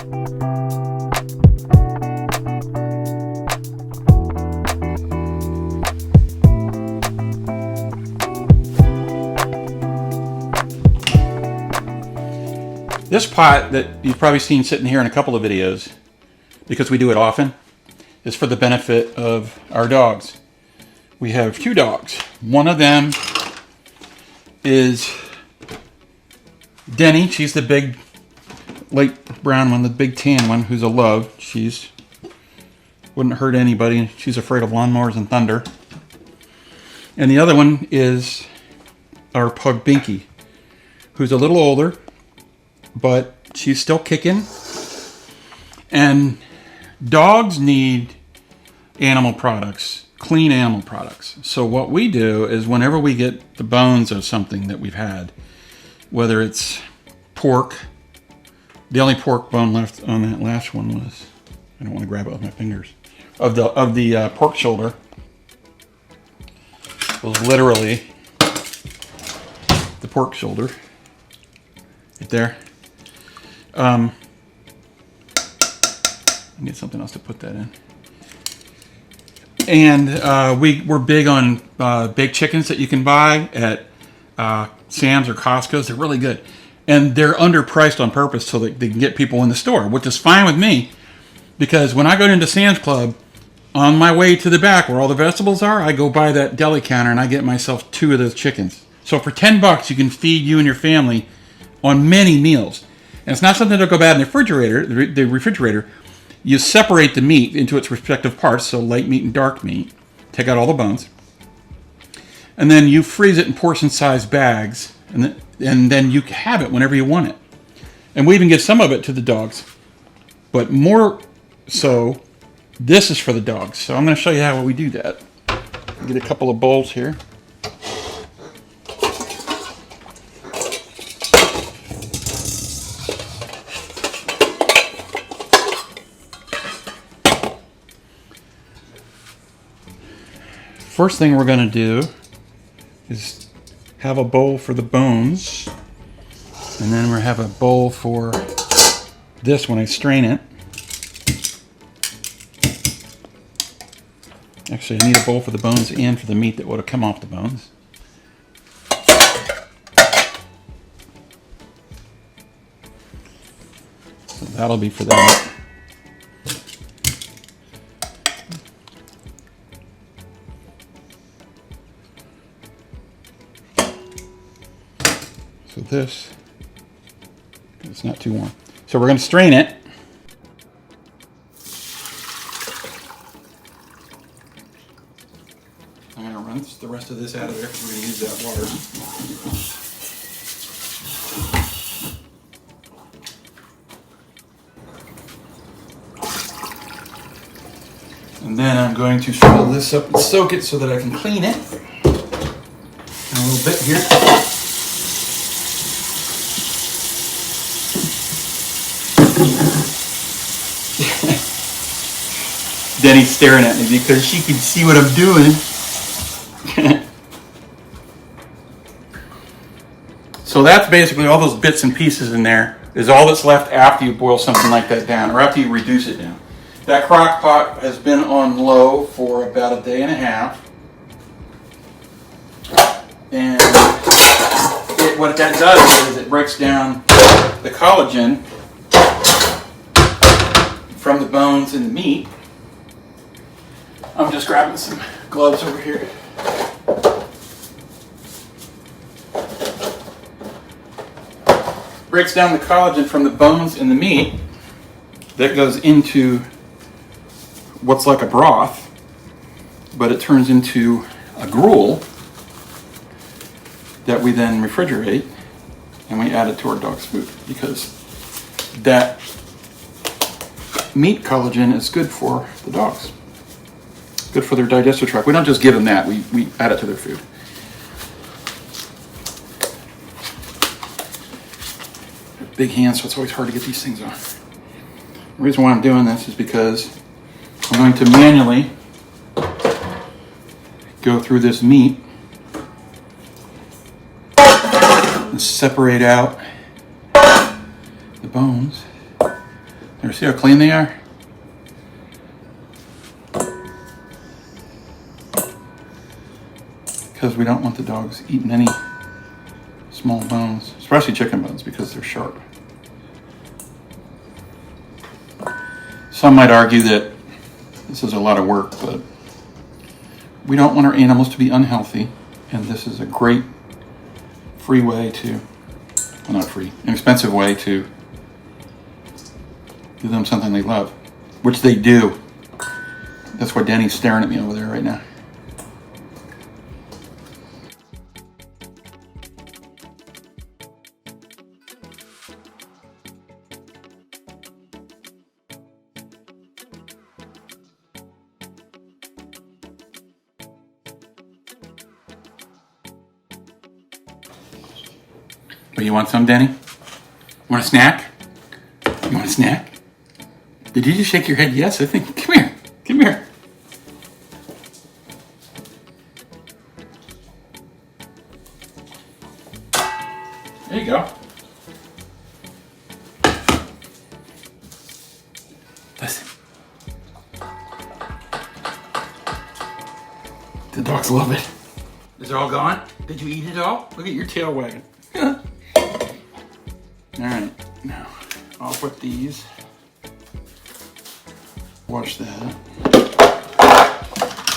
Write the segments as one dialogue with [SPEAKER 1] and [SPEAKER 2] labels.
[SPEAKER 1] This pot that you've probably seen sitting here in a couple of videos, because we do it often, is for the benefit of our dogs. We have 2 dogs. One of them is Denny. She's the big light brown one, the big tan one, who's a love. She's wouldn't hurt anybody. She's afraid of lawnmowers and thunder. And the other one is our pug Binky, who's a little older, but she's still kicking. And dogs need animal products, clean animal products. So what we do is whenever we get the bones of something that we've had, whether it's pork, the only pork bone left on that last one was, I don't want to grab it with my fingers, of the pork shoulder was literally the pork shoulder right there. I need something else to put that in. And we're big on baked chickens that you can buy at Sam's or Costco's. They're really good. And they're underpriced on purpose so that they can get people in the store, which is fine with me. Because when I go into Sam's Club, on my way to the back where all the vegetables are, I go by that deli counter and I get myself 2 of those chickens. So for $10, you can feed you and your family on many meals. And it's not something that'll go bad in the refrigerator. You separate the meat into its respective parts, so light meat and dark meat. Take out all the bones. And then you freeze it in portion-sized bags, and then you have it whenever you want it. And we even give some of it to the dogs. But more so, this is for the dogs. So I'm going to show you how we do that. Get a couple of bowls here. First thing we're going to do is have a bowl for the bones, and then we're going to have a bowl for this when I strain it. Actually, I need a bowl for the bones and for the meat that would have come off the bones. So that'll be for that. So this, it's not too warm. So we're going to strain it. I'm going to run the rest of this out of there because we're going to use that water. And then I'm going to fill this up and soak it so that I can clean it. And a little bit here. Denny's staring at me because she can see what I'm doing. So that's basically all those bits and pieces in there is all that's left after you boil something like that down, or after you reduce it down. That crock pot has been on low for about a day and a half. And what that does is it breaks down the collagen from the bones and the meat. I'm just grabbing some gloves over here. Breaks down the collagen from the bones and the meat. That goes into what's like a broth, but it turns into a gruel that we then refrigerate and we add it to our dog's food, because that meat collagen is good for the dogs. Good for their digestive tract. We don't just give them that, we add it to their food. Big hands, so it's always hard to get these things on. The reason why I'm doing this is because I'm going to manually go through this meat and separate out the bones There, see how clean they are? Because we don't want the dogs eating any small bones, especially chicken bones, because they're sharp. Some might argue that this is a lot of work, but we don't want our animals to be unhealthy, and this is a great free way to, well, not free, an expensive way to give them something they love, which they do. That's why Denny's staring at me over there right now. But you want some, Denny? Want a snack? You want a snack? Did you just shake your head yes? I think. Come here. Come here. There you go. Listen. The dogs love it. Is it all gone? Did you eat it all? Look at your tail wagging. All right, now off with these. Wash that.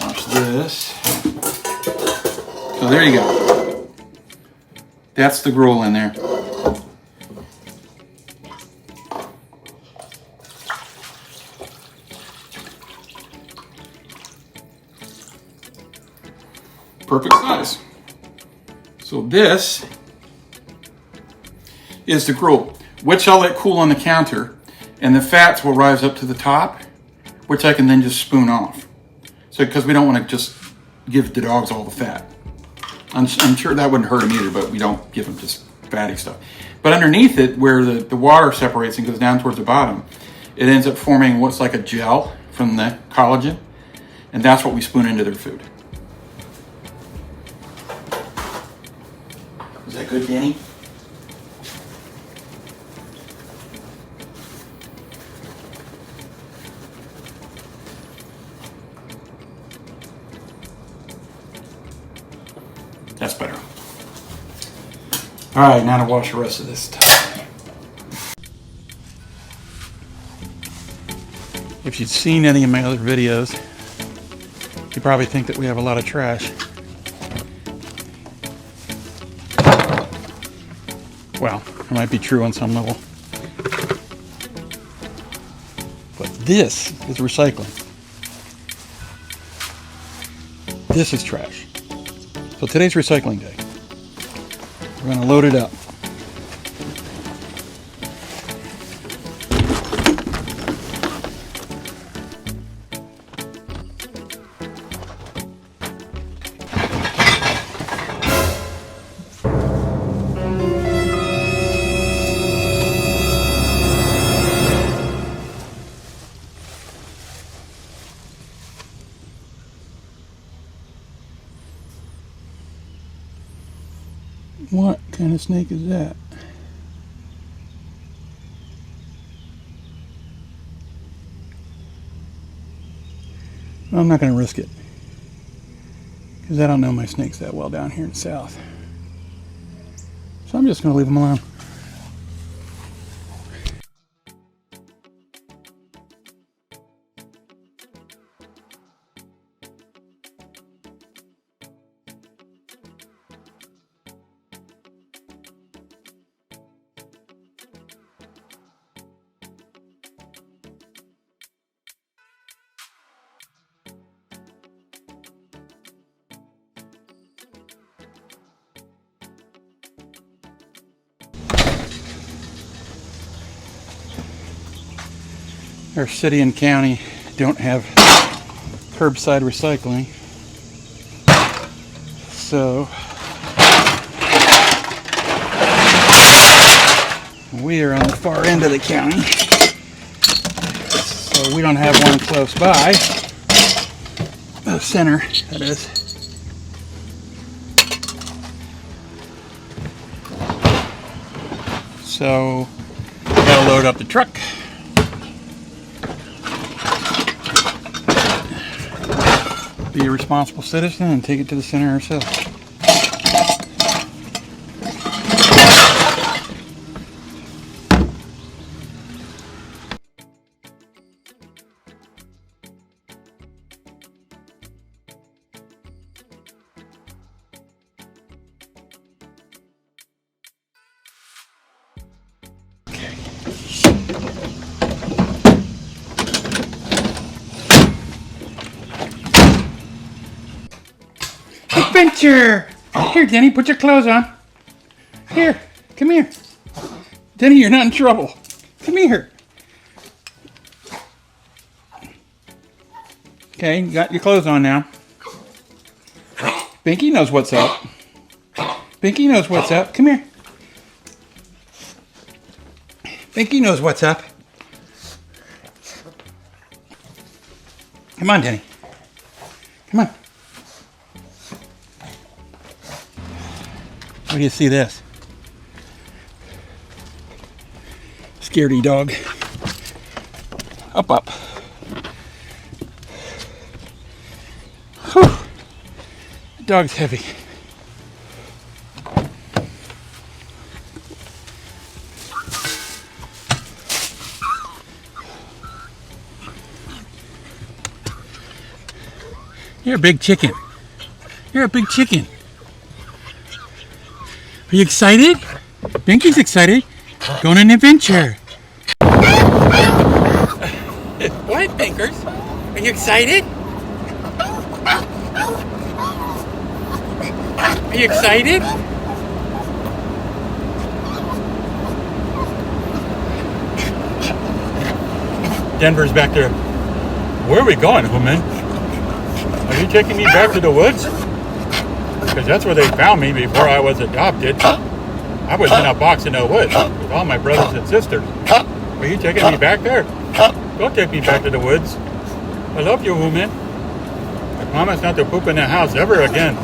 [SPEAKER 1] Wash this. So there you go. That's the gruel in there. Perfect size. So this is the gruel, which I'll let cool on the counter, and the fats will rise up to the top, which I can then just spoon off. So, because we don't want to just give the dogs all the fat. I'm sure that wouldn't hurt them either, but we don't give them just fatty stuff. But underneath it, where the water separates and goes down towards the bottom, it ends up forming what's like a gel from the collagen, and that's what we spoon into their food. Is that good, Danny? That's better. All right, now to wash the rest of this stuff. If you'd seen any of my other videos, you probably think that we have a lot of trash. Well, it might be true on some level. But this is recycling. This is trash. So today's recycling day. We're going to load it up. What kind of snake is that? Well, I'm not going to risk it, because I don't know my snakes that well down here in the south. So I'm just going to leave them alone. Our city and county don't have curbside recycling, so we are on the far end of the county, so we don't have one close by. The center, that is. So, gotta load up the truck be a responsible citizen and take it to the center ourselves. Adventure! Here, Denny, put your clothes on. Here, come here. Denny, you're not in trouble. Come here. Okay, you got your clothes on now. Binky knows what's up. Binky knows what's up. Come here. Binky knows what's up. Come on, Denny. Come on. Where do you see this? Scaredy dog. Up, up. Whew. The dog's heavy. You're a big chicken. You're a big chicken. Are you excited? Binky's excited. Going on an adventure. What, Binkers? Are you excited? Are you excited? Denver's back there. Where are we going, Hooman? Are you taking me back to the woods? Because that's where they found me before I was adopted. I was in a box in the woods with all my brothers and sisters. Are you taking me back there? Don't take me back to the woods. I love you, Hooman. I promise not to poop in the house ever again.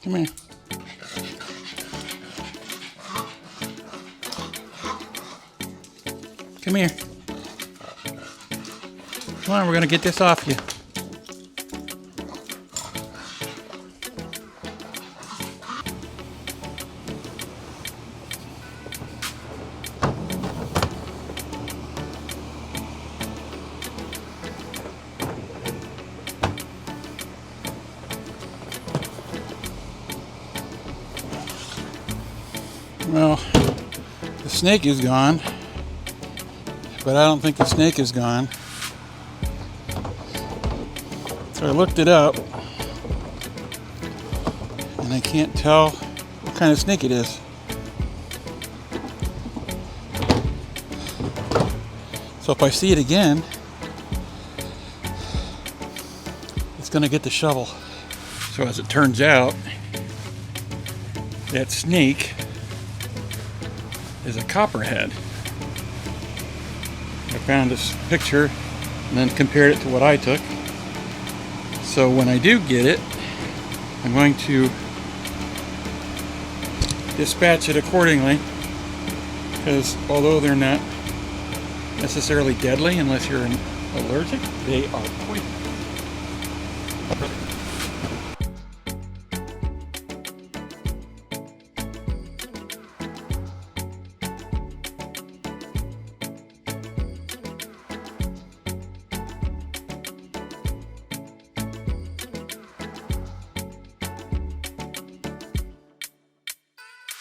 [SPEAKER 1] Come here. Come here. Come on, we're gonna get this off you. Well, the snake is gone, but I don't think the snake is gone. So I looked it up, and I can't tell what kind of snake it is. So if I see it again, it's going to get the shovel. So as it turns out, that snake is a copperhead. I found this picture and then compared it to what I took. So when I do get it, I'm going to dispatch it accordingly, because although they're not necessarily deadly unless you're allergic, they are poisonous.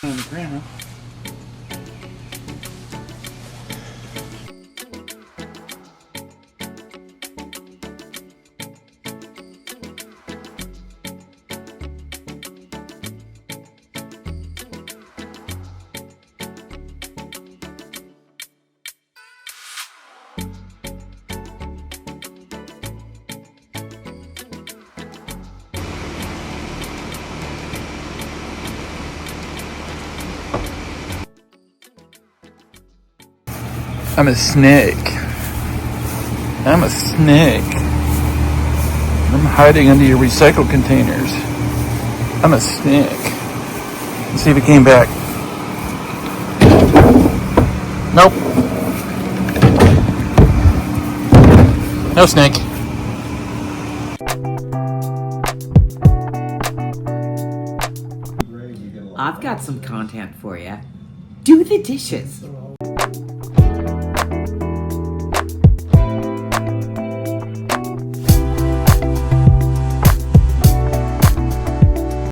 [SPEAKER 1] On the ground. I'm a snake. I'm a snake. I'm hiding under your recycle containers. I'm a snake. Let's see if it came back. Nope. No snake.
[SPEAKER 2] I've got some content for you. Do the dishes.